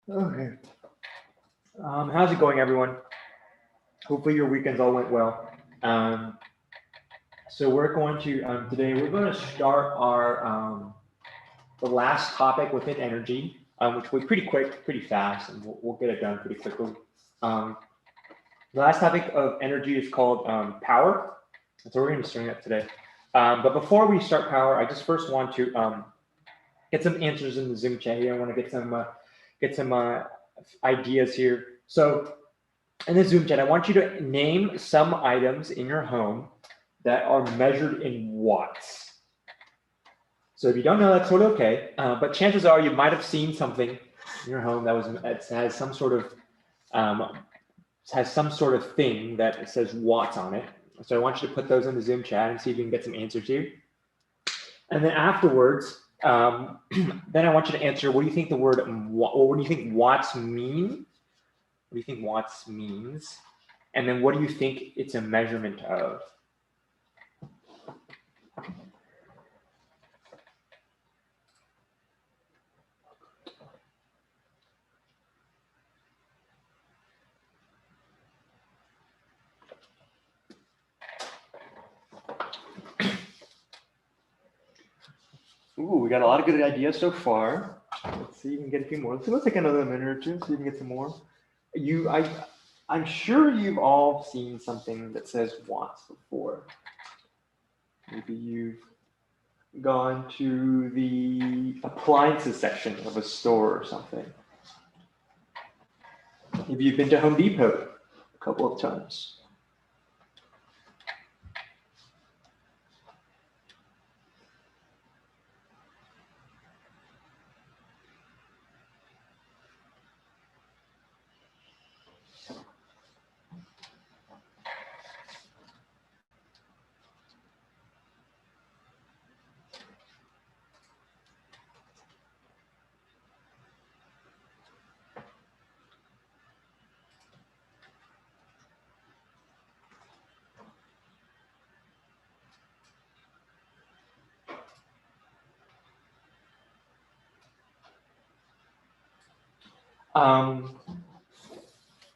Okay. How's it going, everyone? Hopefully your weekends all went well. Um, so we're going to today we're going to start our the last topic within energy, which will be pretty quick, pretty fast, and we'll get it done pretty quickly. Um, the last topic of energy is called power. So we're going to be starting that today. But before we start power, I just first want to get some answers in the Zoom chat here. I want to get some ideas here. So in the Zoom chat, I want you to name some items in your home that are measured in watts. So if you don't know, that's totally okay. But chances are you might have seen something in your home that um, has some sort of thing that says watts on it. So I want you to put those in the Zoom chat and see if you can get some answers here. And then afterwards, then I want you to answer, what do you think the word, what do you think watts mean? What do you think watts means? And then what do you think it's a measurement of? Ooh, we got a lot of good ideas so far. Let's see if we can get a few more. Let's take another minute or two, see if we can get some more. I'm sure you've all seen something that says watts before. Maybe you've gone to the appliances section of a store or something. Maybe you've been to Home Depot a couple of times.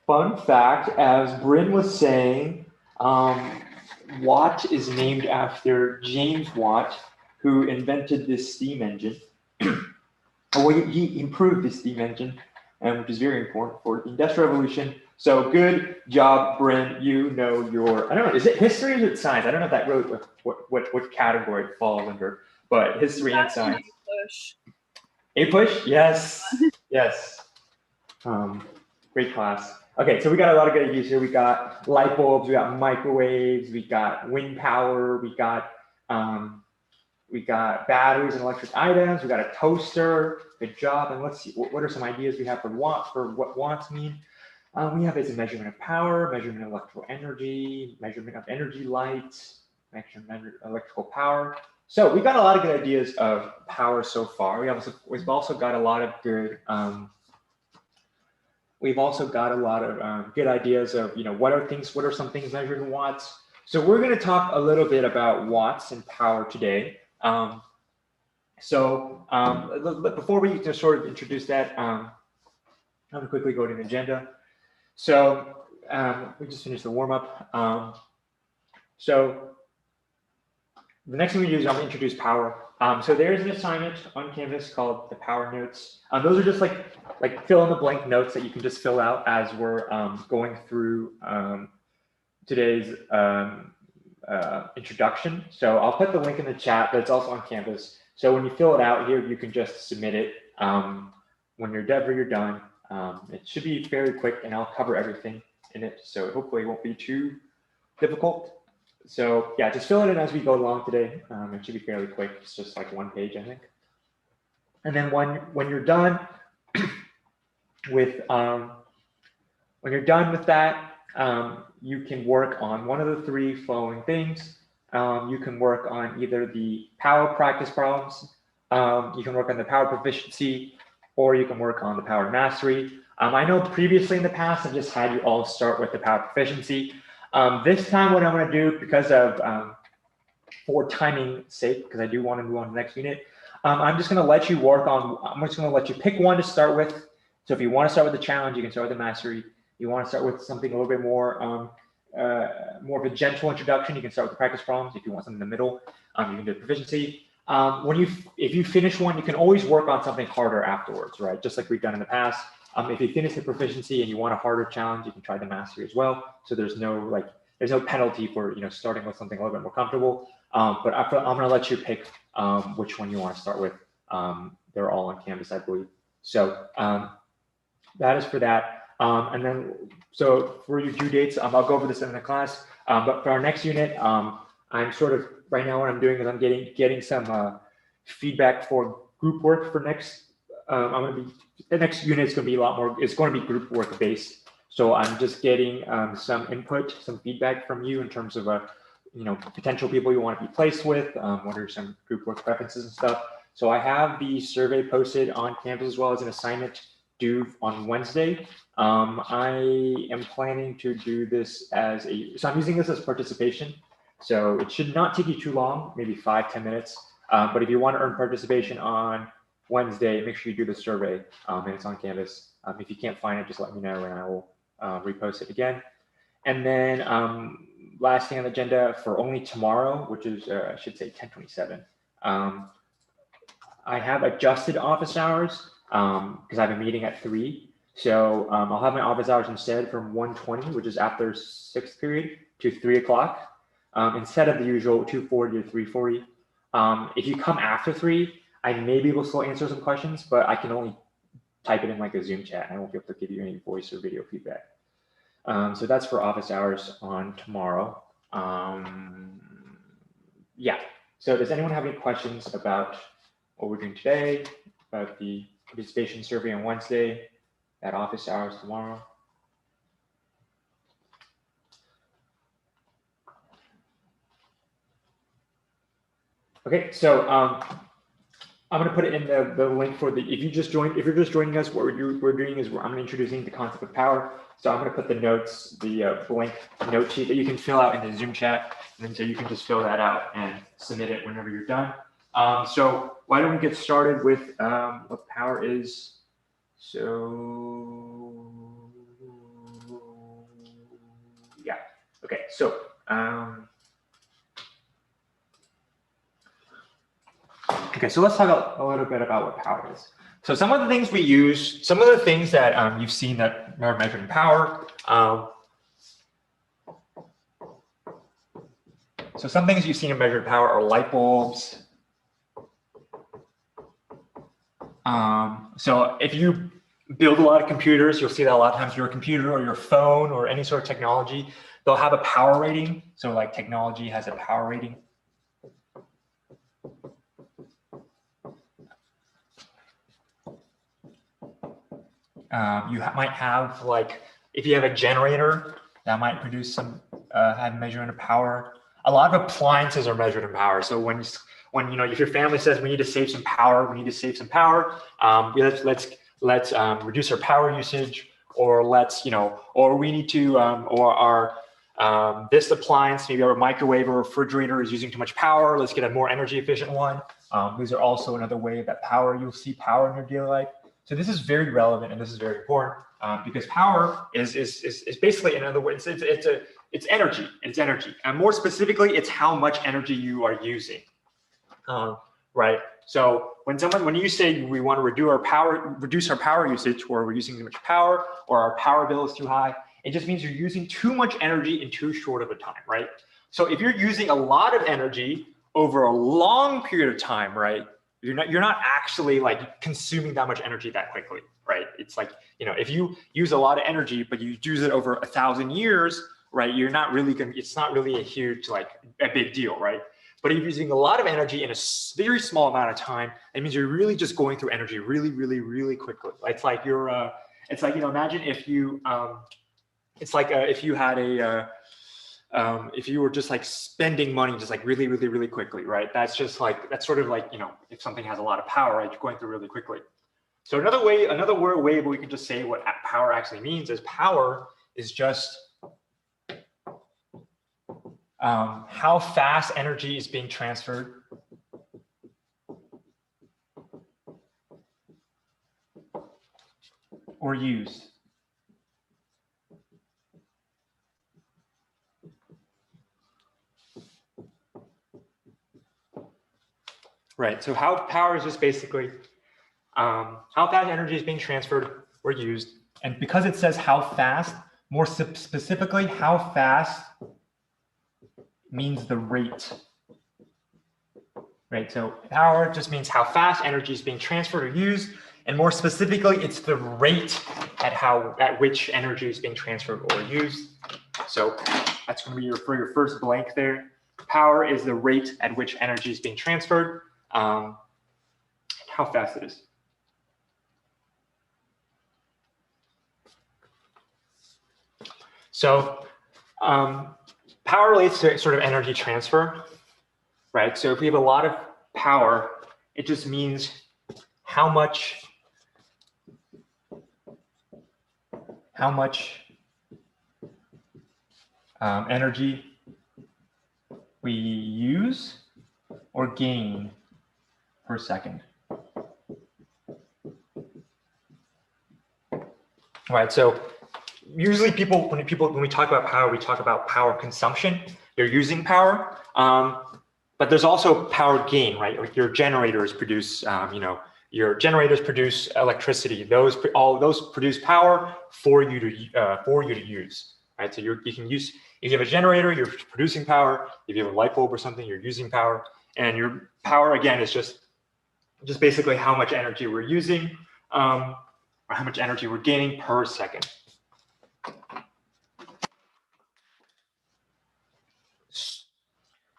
Fun fact, as Bryn was saying, Watt is named after James Watt, who invented this steam engine. Well, he improved the steam engine, and which is very important for the Industrial Revolution. So good job, Bryn. You know your, I don't know, is it history or is it science? I don't know if that wrote what category it falls under, but history and science. A-push? Yes. Yes. Great class. Okay, so we got a lot of good ideas here. We got light bulbs, we got microwaves, we got wind power, we got batteries and electric items, we got a toaster. Good job. And let's see, what are some ideas we have for what watts mean? We have as a measurement of power, measurement of electrical energy, measurement of energy light, measurement of electrical power. So we've got a lot of good ideas of power so far. We've also got a lot of good good ideas of, what are some things measured in watts. So we're going to talk a little bit about watts and power today. Before we just sort of introduce that, I'm going to quickly go to the agenda. So we just finished the warm-up. So the next thing we do is I'm going to introduce power. So there's an assignment on Canvas called the Power Notes. Those are just like fill in the blank notes that you can just fill out as we're going through today's introduction. So I'll put the link in the chat, but it's also on Canvas. So when you fill it out here, you can just submit it when you're done. It should be very quick, and I'll cover everything in it. So hopefully it won't be too difficult. So yeah, just fill it in as we go along today. It should be fairly quick. It's just like one page, I think. And then when you're done with that, you can work on one of the three following things. You can work on either the power practice problems, you can work on the power proficiency, or you can work on the power mastery. I know previously in the past, I've just had you all start with the power proficiency. This time, what I'm going to do, because of for timing sake, because I do want to move on to the next unit, I'm just going to let you pick one to start with, So if you want to start with the challenge, you can start with the mastery. You want to start with something a little bit more more of a gentle introduction, you can start with the practice problems. If you want something in the middle, you can do proficiency. If you finish one, you can always work on something harder afterwards, right? Just like we've done in the past. If you finish the proficiency and you want a harder challenge, you can try the mastery as well. So there's no penalty for starting with something a little bit more comfortable. But I'm gonna let you pick which one you want to start with. They're all on Canvas, I believe. So that is for that. And then, so for your due dates, I'll go over this in the class. But for our next unit, I'm sort of right now what I'm doing is I'm getting some feedback for group work for next. The next unit is going to be a lot more. It's going to be group work based. So I'm just getting some input, some feedback from you in terms of potential people you want to be placed with. What are some group work preferences and stuff. So I have the survey posted on Canvas as well as an assignment due on Wednesday. I am planning to do this so I'm using this as participation. So it should not take you too long, maybe 5-10 minutes. But if you want to earn participation on Wednesday, make sure you do the survey, and it's on Canvas. If you can't find it, just let me know and I will repost it again. And then last thing on the agenda for only tomorrow, which is I should say 10/27. I have adjusted office hours because I have a meeting at 3. So I'll have my office hours instead from 1:20, which is after 6th period, to 3 o'clock, instead of the usual 2:40 to 3:40. If you come after 3, I may be able to still answer some questions, but I can only type it in like a Zoom chat. I won't be able to give you any voice or video feedback. So that's for office hours on tomorrow. Yeah. So does anyone have any questions about what we're doing today, about the participation survey on Wednesday, at office hours tomorrow? Okay, so I'm going to put it in the link for if you're just joining us, what we're doing is I'm introducing the concept of power. So I'm going to put the notes, the blank note sheet that you can fill out in the Zoom chat, and then so you can just fill that out and submit it whenever you're done. So why don't we get started with what power is? So yeah, okay, so okay, so let's talk a little bit about what power is. So some of the things we use, some of the things that you've seen that are measured in power. So some things you've seen in measured power are light bulbs. So if you build a lot of computers, you'll see that a lot of times your computer or your phone or any sort of technology, they'll have a power rating. So like technology has a power rating. You might have like, if you have a generator, that might produce some, have measurement of power. A lot of appliances are measured in power. So when if your family says we need to save some power, let's reduce our power usage, or or we need to, or our this appliance, maybe our microwave or refrigerator is using too much power. Let's get a more energy efficient one. These are also another way that you'll see power in your daily life. So this is very relevant and this is very important because power is basically, in other words, it's energy. It's energy, and more specifically, it's how much energy you are using. Right. So when you say we want to reduce our power usage, or we're using too much power, or our power bill is too high, it just means you're using too much energy in too short of a time, right? So if you're using a lot of energy over a long period of time, right, you're not actually like consuming that much energy that quickly, right? It's like, if you use a lot of energy, but you use it over 1,000 years, right, it's not really a huge, like a big deal, right? But if you're using a lot of energy in a very small amount of time, it means you're really just going through energy really, really, really quickly. It's like imagine if you, if you had if you were just like spending money just like really, really, really quickly, right? That's sort of like, if something has a lot of power, right, you're going through really quickly. So another way we can just say what power actually means is power is just how fast energy is being transferred or used? Right, so how power is just basically how fast energy is being transferred or used. And because it says how fast, more specifically, how fast means the rate. Right, so power just means how fast energy is being transferred or used. And more specifically, it's the rate at which energy is being transferred or used. So that's going to be for your first blank there. Power is the rate at which energy is being transferred. How fast it is. So power relates to sort of energy transfer, right? So if we have a lot of power, it just means how much energy we use or gain per second. All right, so usually when we talk about power, we talk about power consumption. You're using power, but there's also power gain, right? Like your generators produce, your generators produce electricity. All those produce power for you to use, right? So you can use, if you have a generator, you're producing power. If you have a light bulb or something, you're using power. And your power again is just basically how much energy we're using, or how much energy we're gaining per second.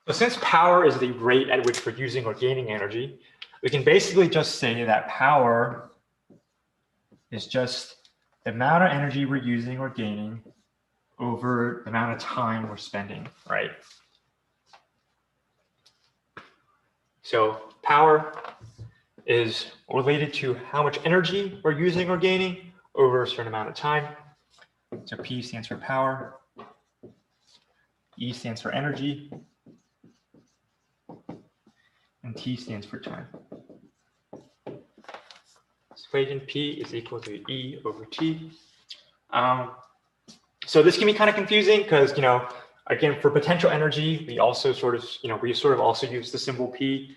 So since power is the rate at which we're using or gaining energy, we can basically just say that power is just the amount of energy we're using or gaining over the amount of time we're spending, right? So power is related to how much energy we're using or gaining over a certain amount of time. So P stands for power, E stands for energy, and T stands for time. This equation P is equal to E over T. So this can be kind of confusing because, again, for potential energy, we also sort of also use the symbol P.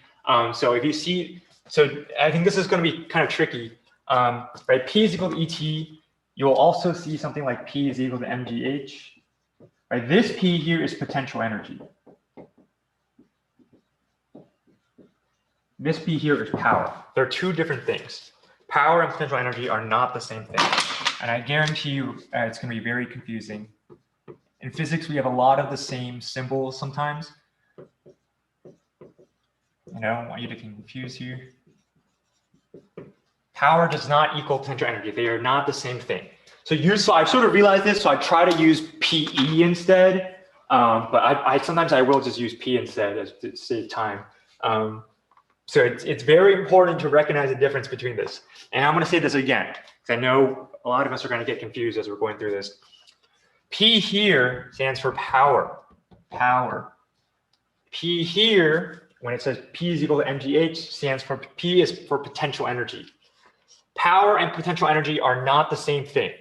So if you see, so I think this is going to be kind of tricky, right? P is equal to ET. You will also see something like P is equal to mgh. Right? This P here is potential energy. This P here is power. They're two different things. Power and potential energy are not the same thing. And I guarantee you it's going to be very confusing. In physics, we have a lot of the same symbols sometimes. I don't want you to confuse you. Power does not equal potential energy. They are not the same thing. So I've sort of realized this, so I try to use PE instead. But sometimes I will just use P instead to save time. So it's very important to recognize the difference between this. And I'm going to say this again, because I know a lot of us are going to get confused as we're going through this. P here stands for power. Power. P here, when it says P is equal to mgh, stands for P is for potential energy. Power and potential energy are not the same thing.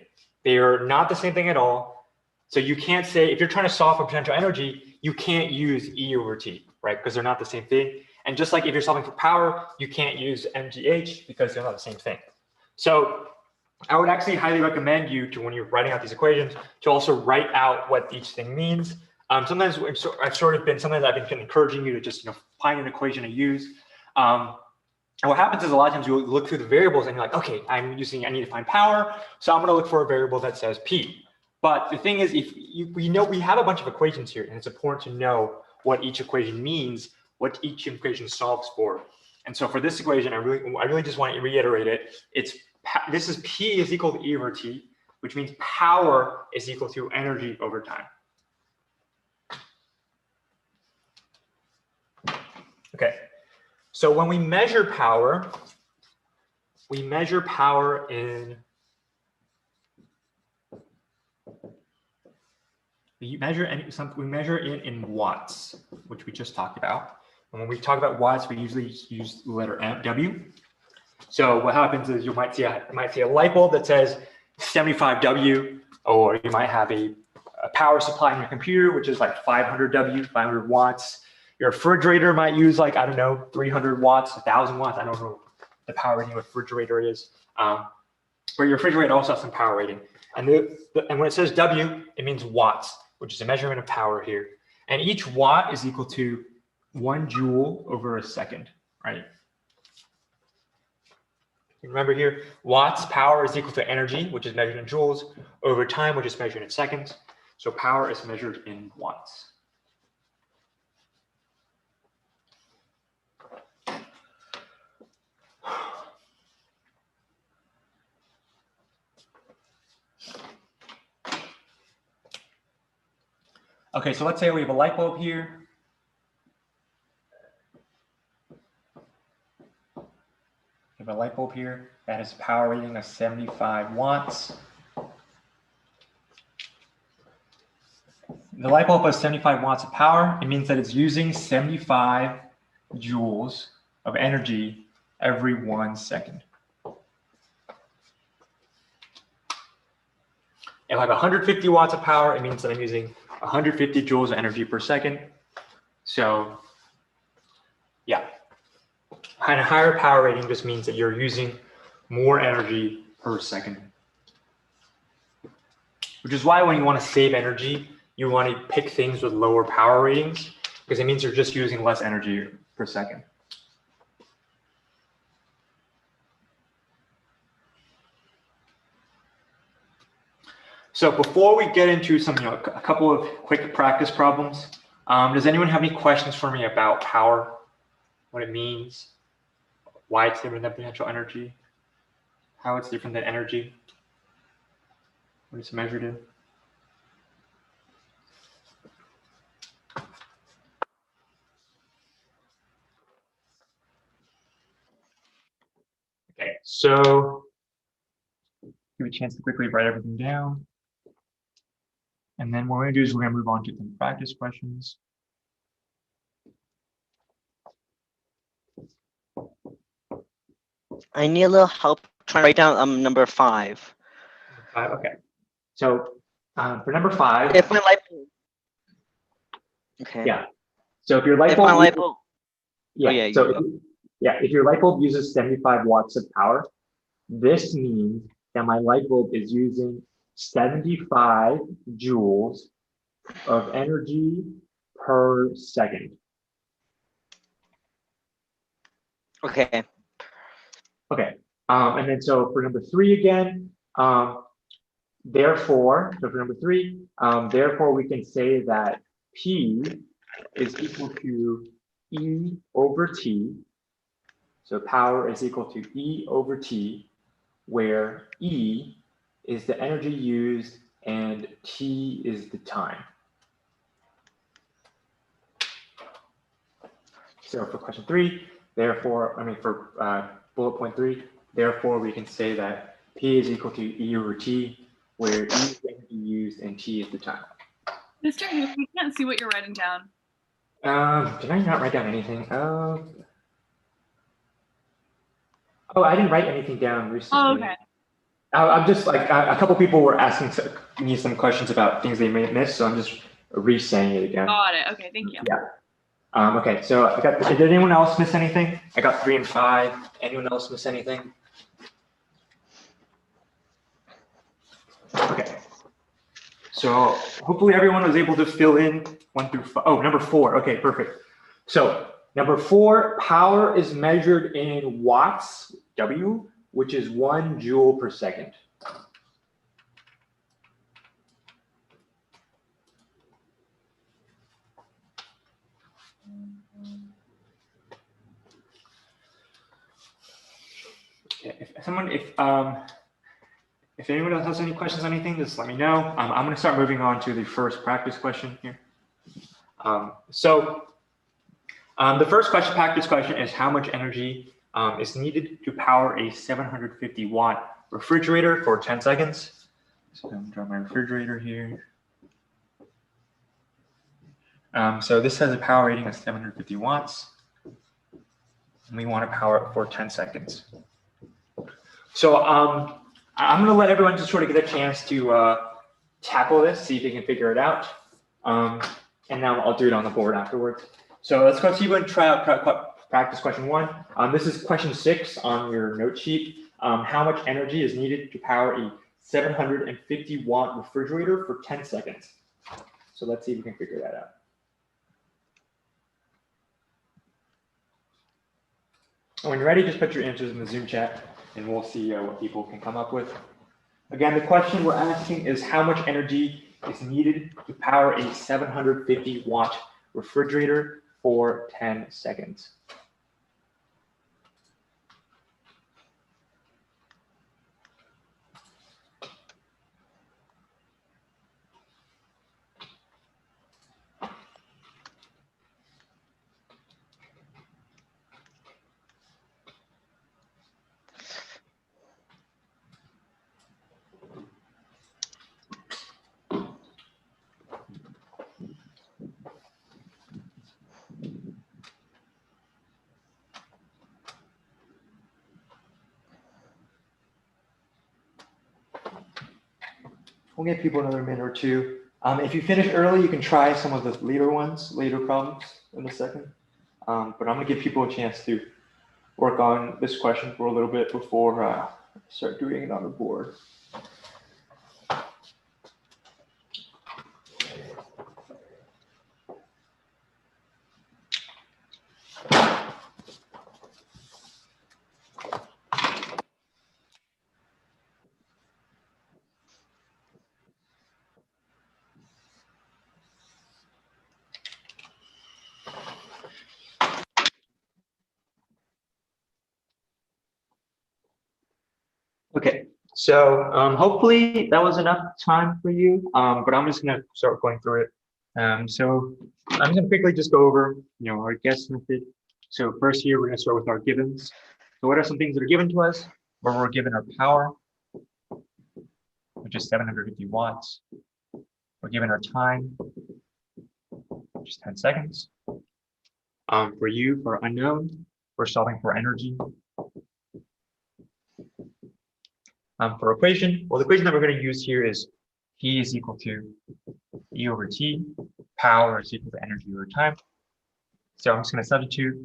They are not the same thing at all. So you can't say, if you're trying to solve for potential energy, you can't use E over T, right? Because they're not the same thing. And just like if you're solving for power, you can't use mgh because they're not the same thing. So I would actually highly recommend you to, when you're writing out these equations, to also write out what each thing means. Sometimes I've been encouraging you to just find an equation to use. And what happens is a lot of times you look through the variables and you're like, okay, I need to find power, so I'm going to look for a variable that says P. But the thing is, we have a bunch of equations here, and it's important to know what each equation means, what each equation solves for. And so for this equation, I really just want to reiterate it. This is P is equal to E over T, which means power is equal to energy over time. Okay, so when we measure power in we measure it in watts, which we just talked about. And when we talk about watts, we usually use the letter W. So what happens is you might see a light bulb that says 75 W, or you might have a power supply in your computer, which is like 500 W, 500 watts. Your refrigerator might use like, I don't know, 300 watts, 1,000 watts. I don't know the power rating of a refrigerator is. But your refrigerator also has some power rating. And when it says W, it means watts, which is a measurement of power here. And each watt is equal to 1 joule over a second, right? Remember here, watts, power is equal to energy, which is measured in joules, over time, which is measured in seconds. So power is measured in watts. Okay, so let's say we have a light bulb here. We have a light bulb here that has a power rating of 75 watts. The light bulb has 75 watts of power. It means that it's using 75 joules of energy every 1 second. If I have 150 watts of power, it means that I'm using 150 joules of energy per second. So yeah, and a higher power rating just means that you're using more energy per second. Which is why when you want to save energy, you want to pick things with lower power ratings, because it means you're just using less energy per second. So before we get into some, a couple of quick practice problems, does anyone have any questions for me about power, what it means, why it's different than potential energy, how it's different than energy, what it's measured in? Okay, so give a chance to quickly write everything down. And then what we're going to do is we're going to move on to some practice questions. I need a little help trying to write down number 5. Okay. So for number 5. If my light bulb. Okay. Yeah. So if your light If bulb. my light bulb. Yeah. Oh, yeah, So if your light bulb uses 75 watts of power, this means that my light bulb is using 75 joules of energy per second. Okay. Okay. And then so for number 3 again, therefore, so for number 3, therefore we can say that P is equal to E over T. So power is equal to E over T, where E is the energy used and T is the time. So for question 3, therefore, for bullet point 3, therefore we can say that P is equal to E over T, where E is the energy used and T is the time. Mr. Hu, we can't see what you're writing down. Did I not write down anything? Oh, I didn't write anything down recently. Oh, okay. I'm just like, a couple people were asking me some questions about things they may have missed, so I'm just re-saying it again. Got it. Okay, thank you. Yeah. Okay, so did anyone else miss anything? I got 3 and 5. Anyone else miss anything? Okay. So hopefully everyone was able to fill in 1 through 5. Oh, number 4. Okay, perfect. So number 4, power is measured in watts, W, which is 1 joule per second. Okay, if anyone else has any questions on anything, just let me know. I'm going to start moving on to the first practice question here. The first practice question is how much energy is needed to power a 750 watt refrigerator for 10 seconds. So I'm going to draw my refrigerator here. So this has a power rating of 750 watts. And we want to power it for 10 seconds. So I'm gonna let everyone just sort of get a chance to tackle this, see if they can figure it out. And now I'll do it on the board afterwards. So let's go see if we can try out practice question 1. This is question 6 on your note sheet. How much energy is needed to power a 750 watt refrigerator for 10 seconds? So let's see if we can figure that out. When you're ready, just put your answers in the Zoom chat and we'll see what people can come up with. Again, the question we're asking is how much energy is needed to power a 750 watt refrigerator for 10 seconds. We'll give people another minute or two. If you finish early, you can try some of the later problems in a second. But I'm gonna give people a chance to work on this question for a little bit before I start doing it on the board. Okay, so hopefully that was enough time for you, but I'm just gonna start going through it. So I'm gonna quickly just go over, our guess method. So first here, we're gonna start with our givens. So what are some things that are given to us? Where we're given our power, which is 750 watts. We're given our time, which is 10 seconds. For you, for unknown, we're solving for energy. For equation, well, the equation that we're going to use here is P is equal to E over T. Power is equal to energy over time. So I'm just going to substitute.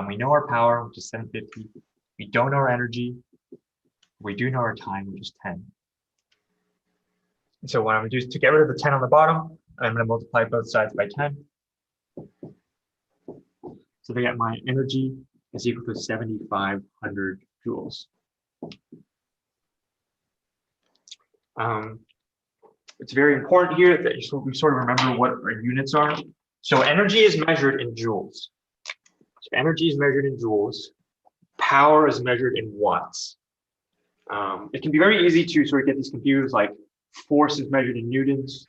We know our power, which is 750. We don't know our energy. We do know our time, which is 10. And so what I'm going to do is to get rid of the 10 on the bottom, I'm going to multiply both sides by 10. So they get my energy is equal to 7,500 joules. It's very important here that we sort of remember what our units are. So energy is measured in joules. So energy is measured in joules. Power is measured in watts. It can be very easy to sort of get these confused, like force is measured in newtons,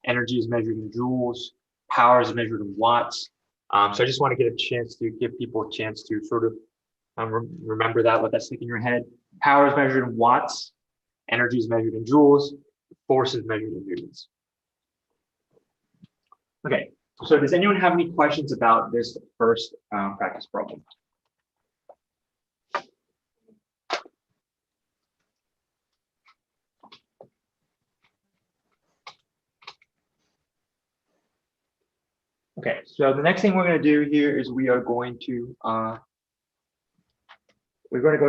energy is measured in joules, power is measured in watts. So I just want to get a chance to give people a chance to sort of remember that, let that stick in your head. Power is measured in watts, energy is measured in joules, force is measured in newtons. Okay, so does anyone have any questions about this first practice problem? Okay, so the next thing we're going to do here is we are going to go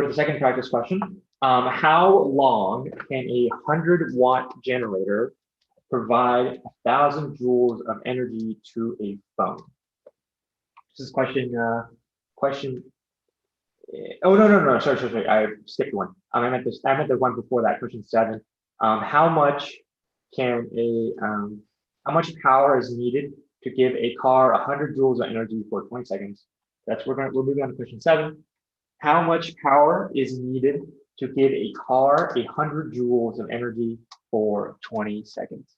to the second practice question. How long can a 100-watt generator provide 1,000 joules of energy to a phone? This is question. Oh no! Sorry. I skipped one. I meant the one before that. Question 7. How much power is needed to give a car 100 joules of energy for 20 seconds? We're moving on to question 7. How much power is needed to give a car 100 joules of energy for 20 seconds?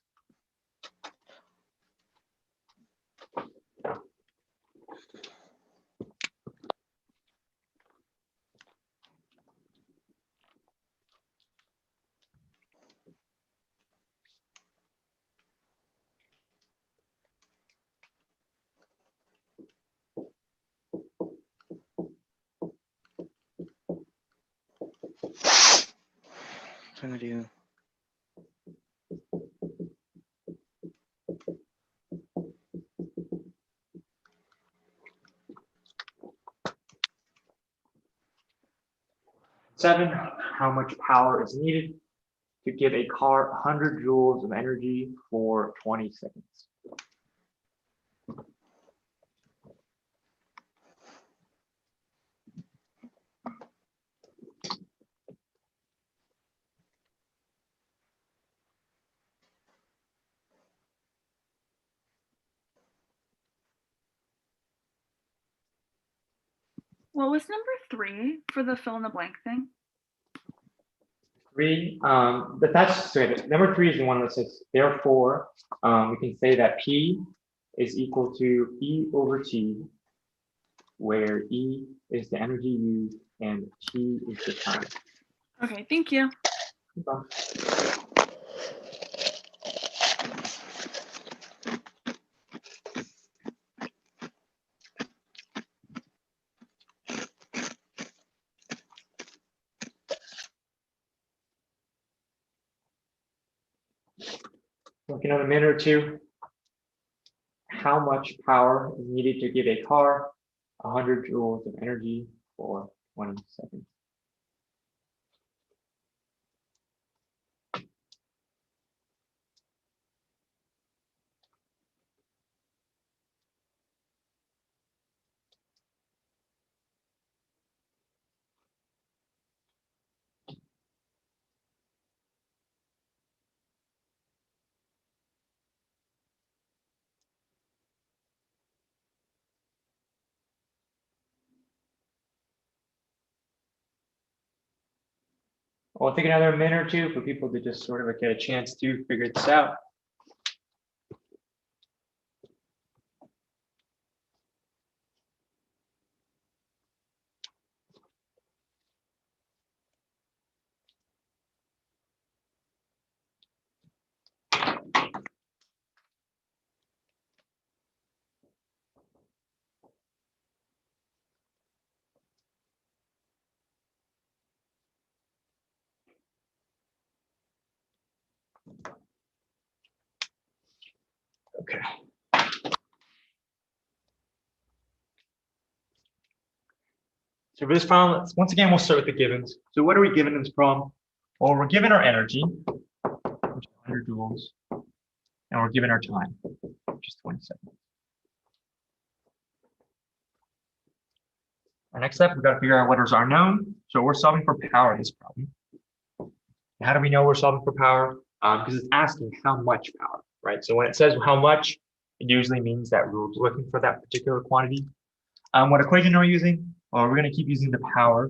gonna do. Seven, how much power is needed to give a car 100 joules of energy for 20 seconds? What was number 3 for the fill in the blank thing? 3, but that's so number 3 is the one that says therefore we can say that P is equal to E over T, where E is the energy used and T is the time. Okay, thank you. Looking at a minute or two, how much power is needed to give a car 100 joules of energy for 20 seconds? We'll take another minute or two for people to just sort of get a chance to figure this out. Okay. So for this problem, once again, we'll start with the givens. So what are we given in this problem? Well, we're given our energy, which is 100 joules, and we're given our time, which is 20 seconds. Our next step, we've got to figure out what is our known. So we're solving for power in this problem. How do we know we're solving for power? Because it's asking how much power, right? So when it says how much, it usually means that we're looking for that particular quantity. What equation are we using? Well, we're going to keep using the power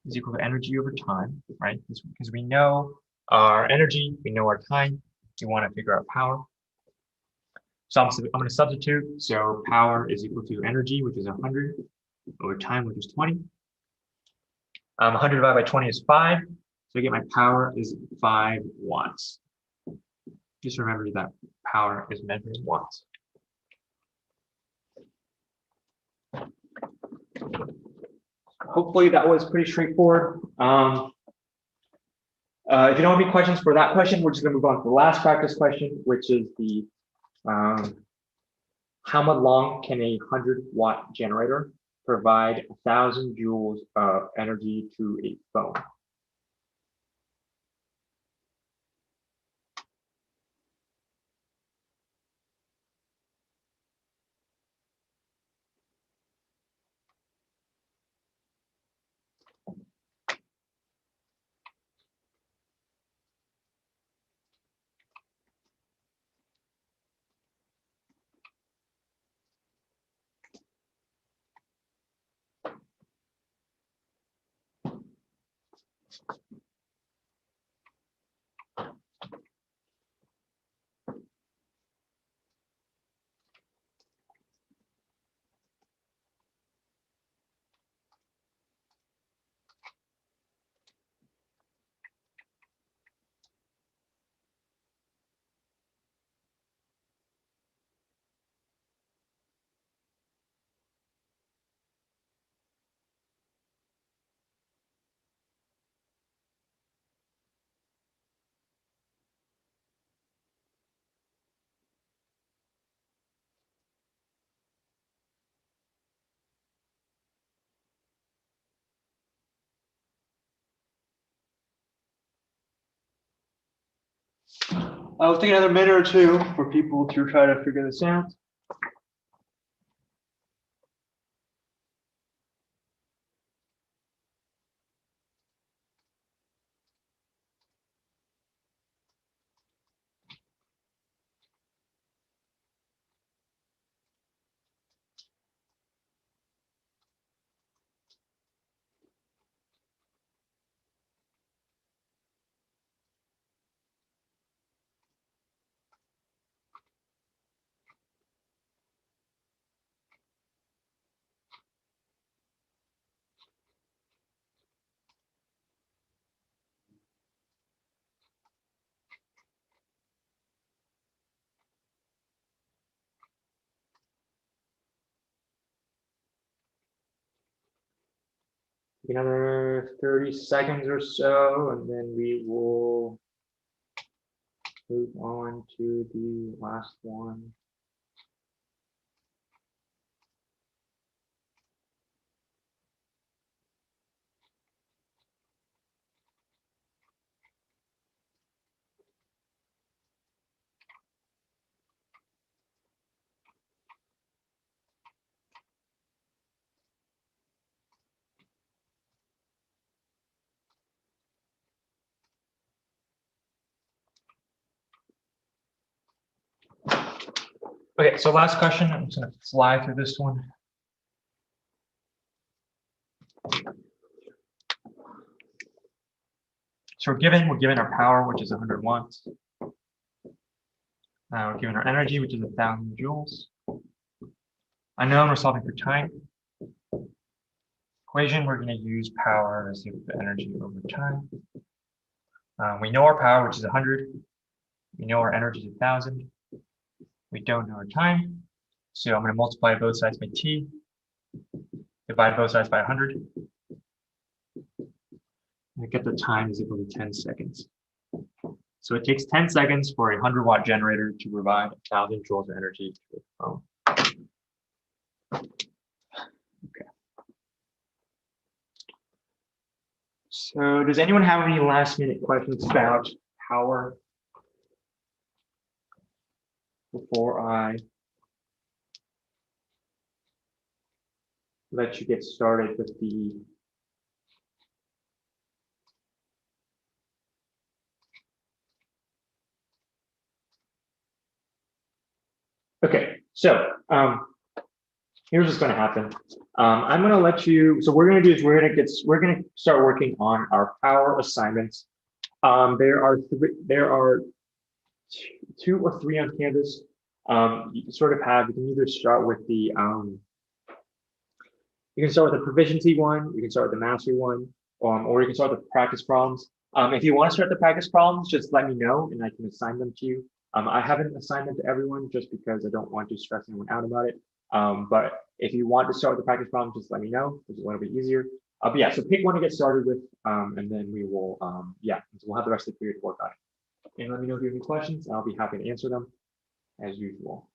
is equal to energy over time, right? Because we know our energy, we know our time. We want to figure out power. So I'm going to substitute. So power is equal to energy, which is 100, over time, which is 20. 100 divided by 20 is 5. So I get my power is 5 watts. Just remember that power is measured in watts. Hopefully that was pretty straightforward. If you don't have any questions for that question, we're just going to move on to the last practice question, which is the how much long can a 100-watt generator provide 1,000 joules of energy to a phone? I'll take another minute or two for people to try to figure this out. Another 30 seconds or so, and then we will move on to the last one. Okay, so last question. I'm just going to fly through this one. So we're given our power, which is 100 watts. We're given our energy, which is 1,000 joules. Unknown, we're solving for time. Equation, we're going to use power as the energy over time. We know our power, which is 100. We know our energy is 1,000. We don't know our time. So I'm going to multiply both sides by t, divide both sides by 100. And get the time is equal to 10 seconds. So it takes 10 seconds for a 100-watt generator to provide 1,000 joules of energy to the phone. Okay. So does anyone have any last-minute questions about power before I let you get started with the Okay, so here's what's going to happen. I'm going to let you. So we're going to do is we're going to start working on our power assignments. There are two or three on Canvas. You can sort of have. You can either start with the you can start with the proficiency one. You can start with the mastery one, or you can start with the practice problems. If you want to start the practice problems, just let me know and I can assign them to you. I haven't assigned them to everyone just because I don't want to stress anyone out about it. But if you want to start with the practice problems, just let me know. It's a little bit easier. But yeah, so pick one to get started with, and then we will, yeah, so we'll have the rest of the period to work on it. And let me know if you have any questions. I'll be happy to answer them as usual.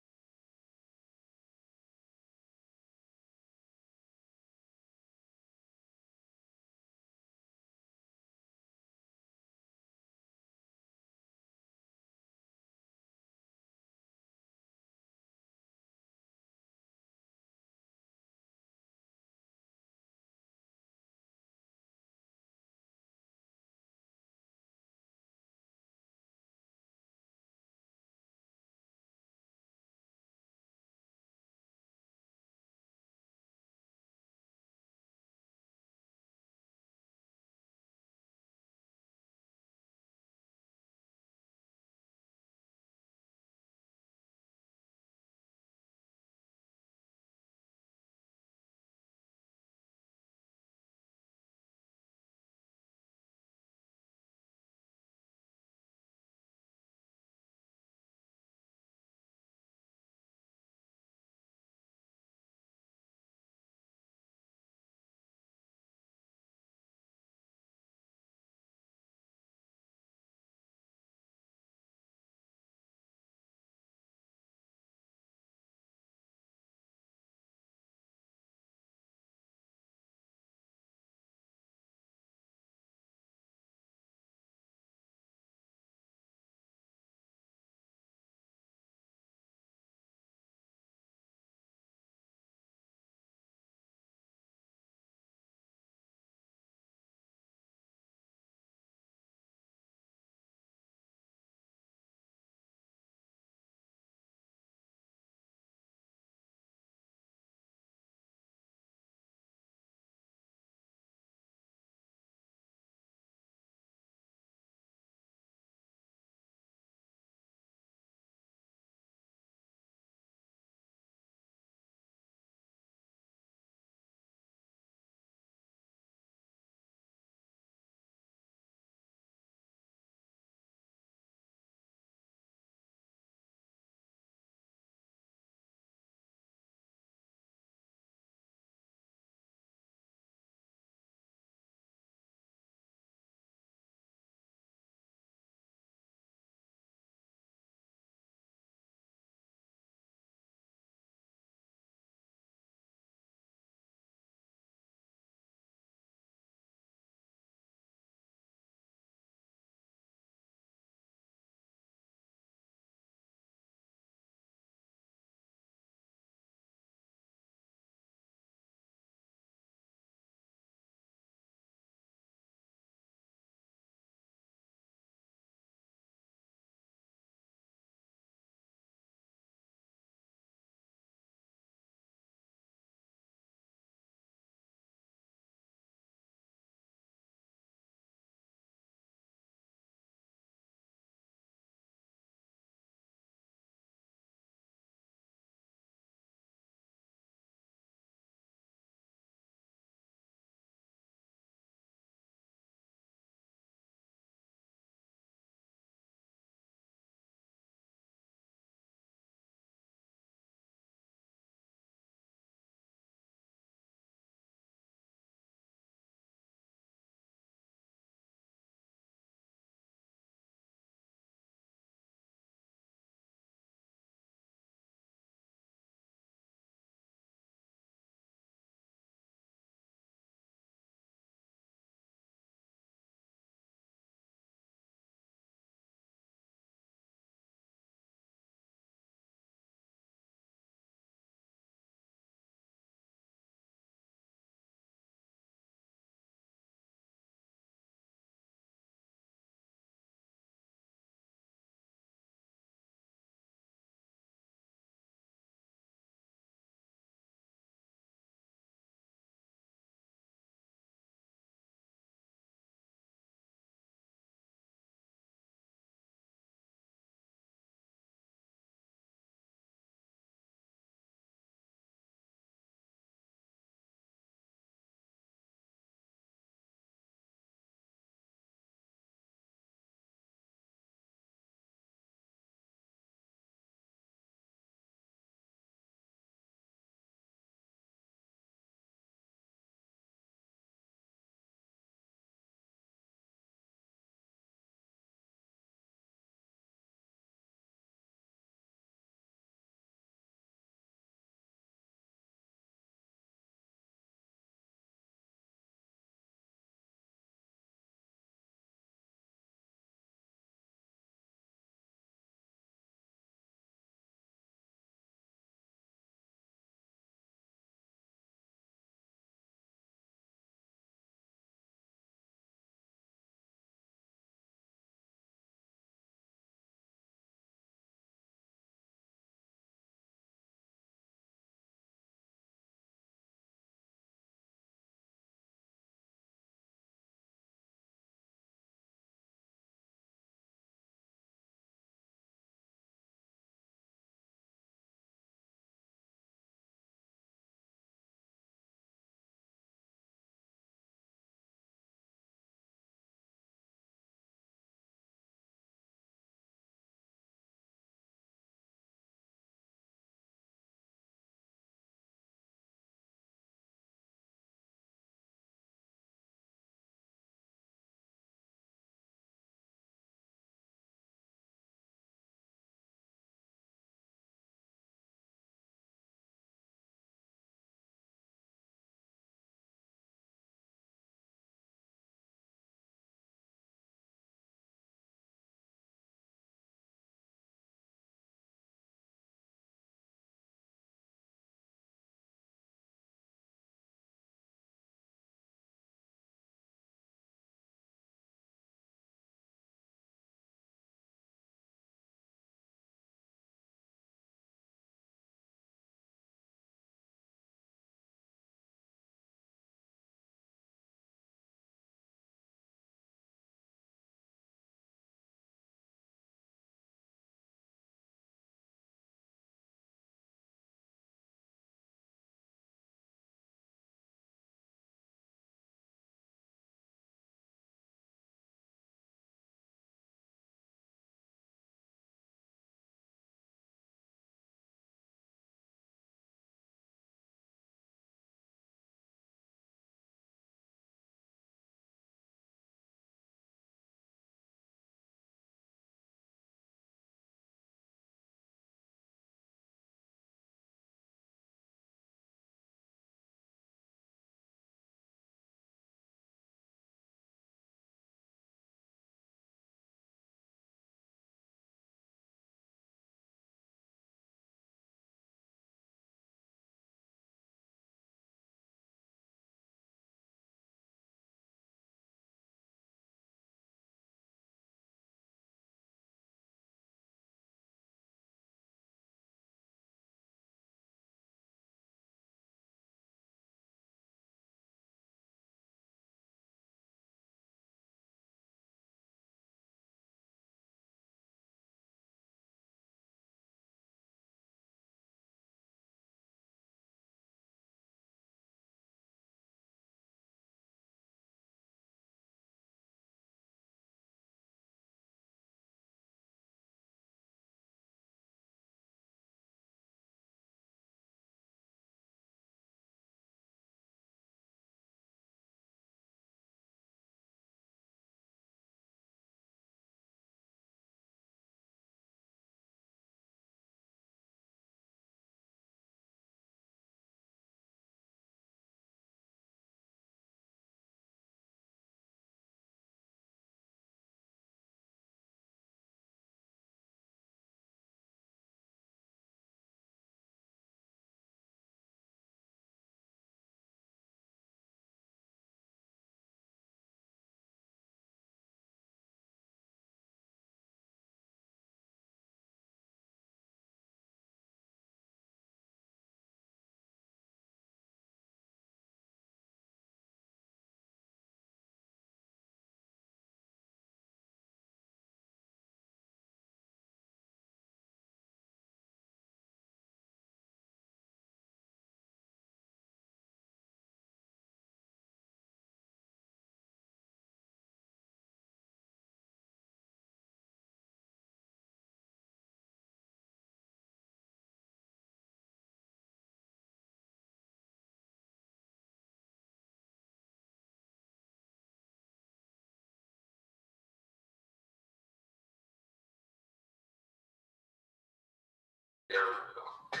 There we go.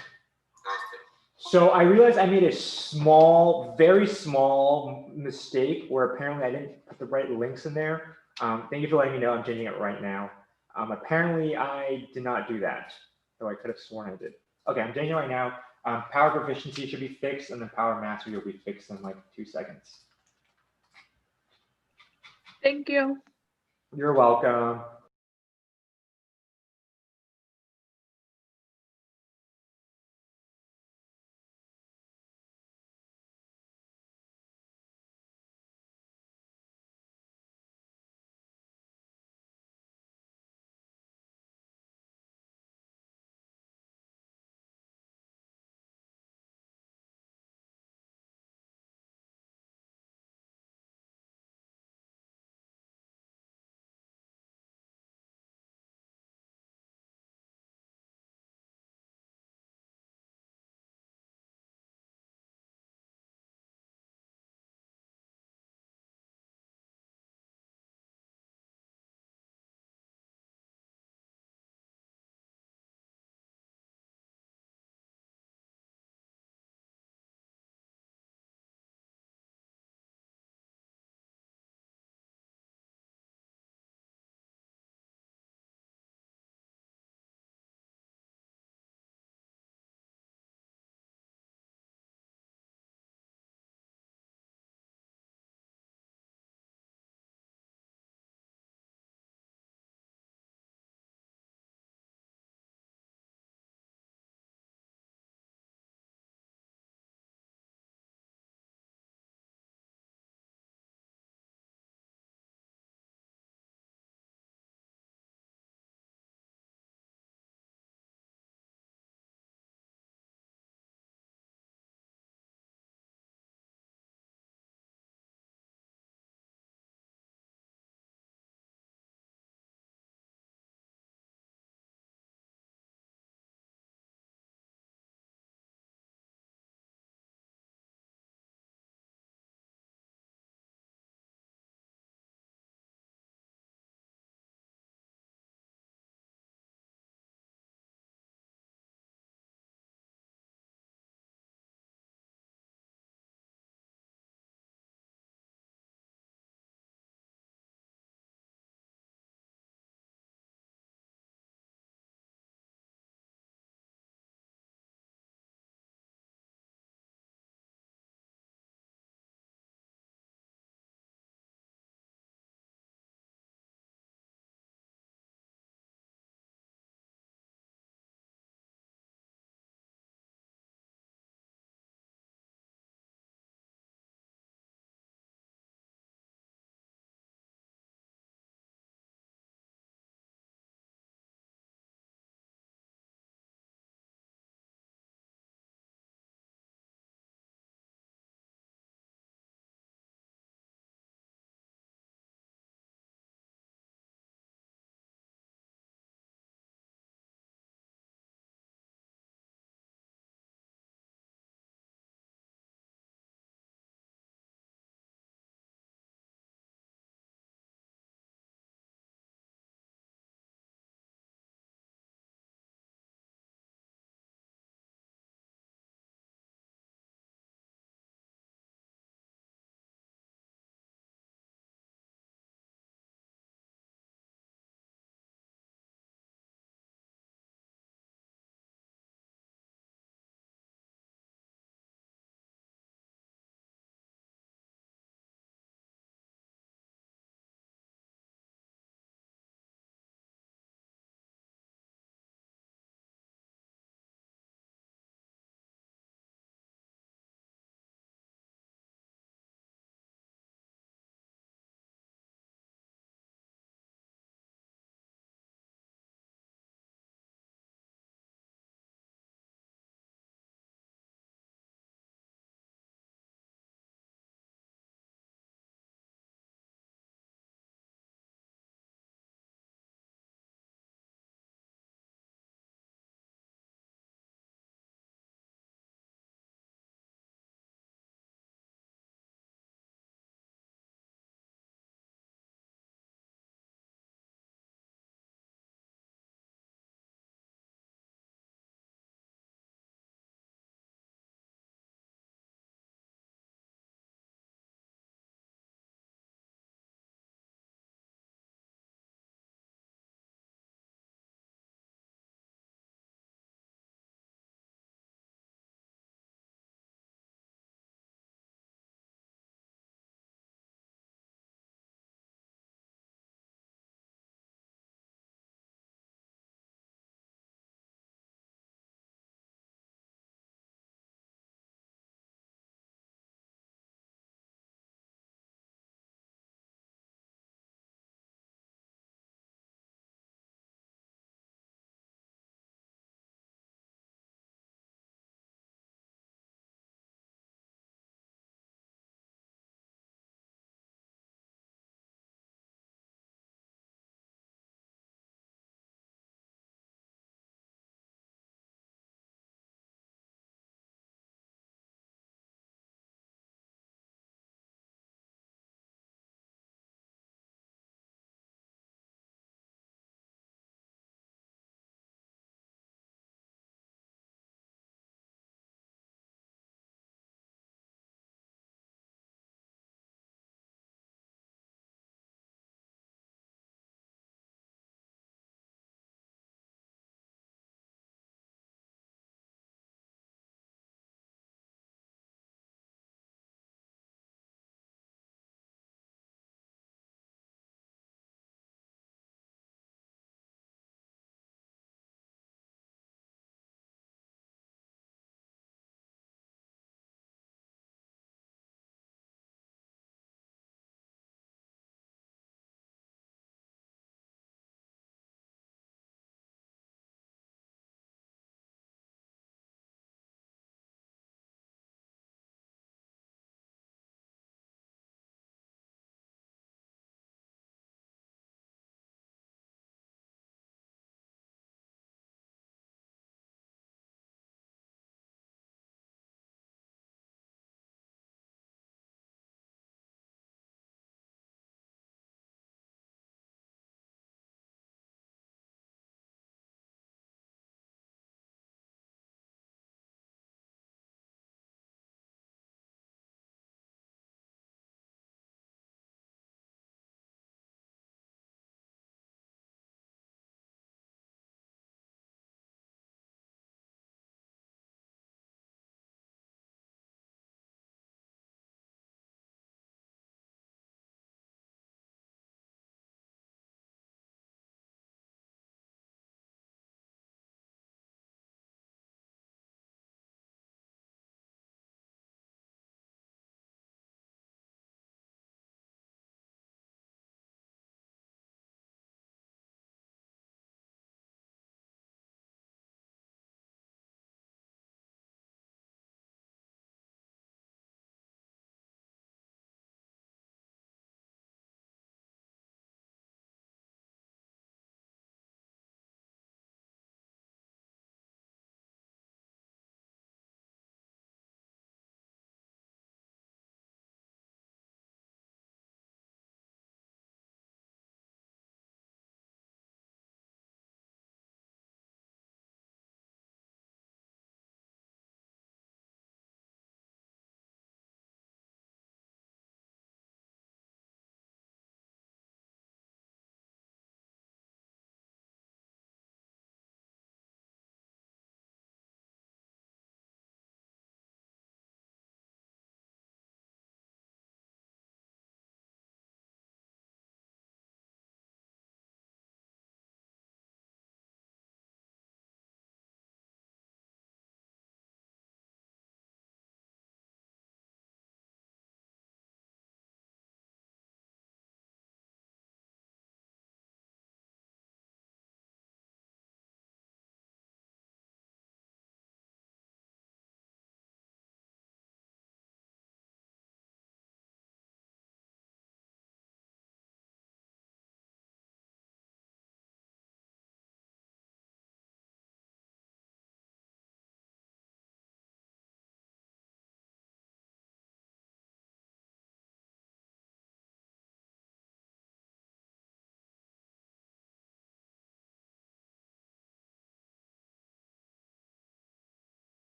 So I realized I made a small, very small mistake where apparently I didn't put the right links in there. Thank you for letting me know. I'm changing it right now. Apparently I did not do that, though I could have sworn I did. Okay, I'm changing it right now. Power proficiency should be fixed, and then power mastery will be fixed in like 2 seconds. Thank you. You're welcome.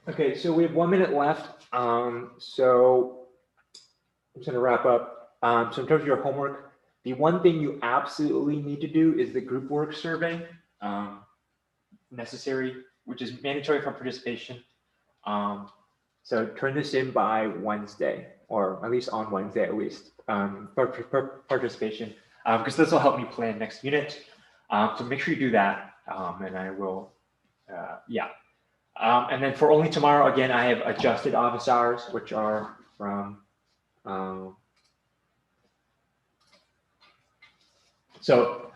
Okay, so we have 1 minute left. So I'm just gonna wrap up. So in terms of your homework, the one thing you absolutely need to do is the group work survey, necessary, which is mandatory for participation. So turn this in by Wednesday, or at least on Wednesday at least, for participation, because this will help me plan next unit. So make sure you do that, and I will, yeah. And then for only tomorrow, again, I have adjusted office hours, which are from, and so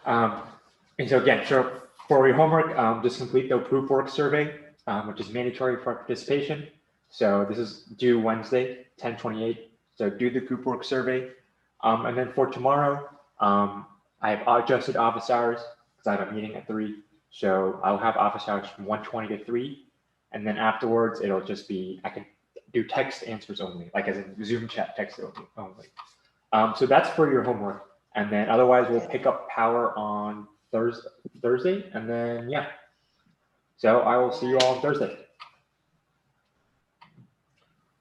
again, so for your homework, just complete the group work survey, which is mandatory for participation. So this is due Wednesday, 10/28. So do the group work survey. And then for tomorrow, I have adjusted office hours because I have a meeting at 3. So I'll have office hours from 1:20 to 3. And then afterwards, it'll just be, I can do text answers only, like as in Zoom chat text only. So that's for your homework. And then otherwise we'll pick up power on Thursday. And then, yeah. So I will see you all on Thursday.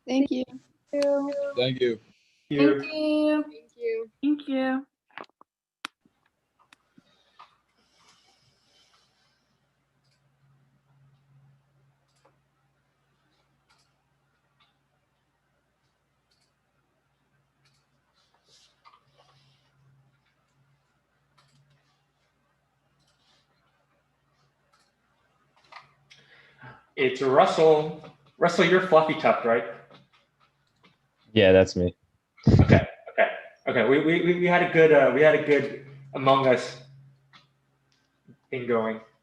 Thank you. Thank you. Here. Thank you. Thank you. It's Russell. Russell, you're Fluffy Tuft, right? Yeah, that's me. Okay. We had a good Among Us thing going.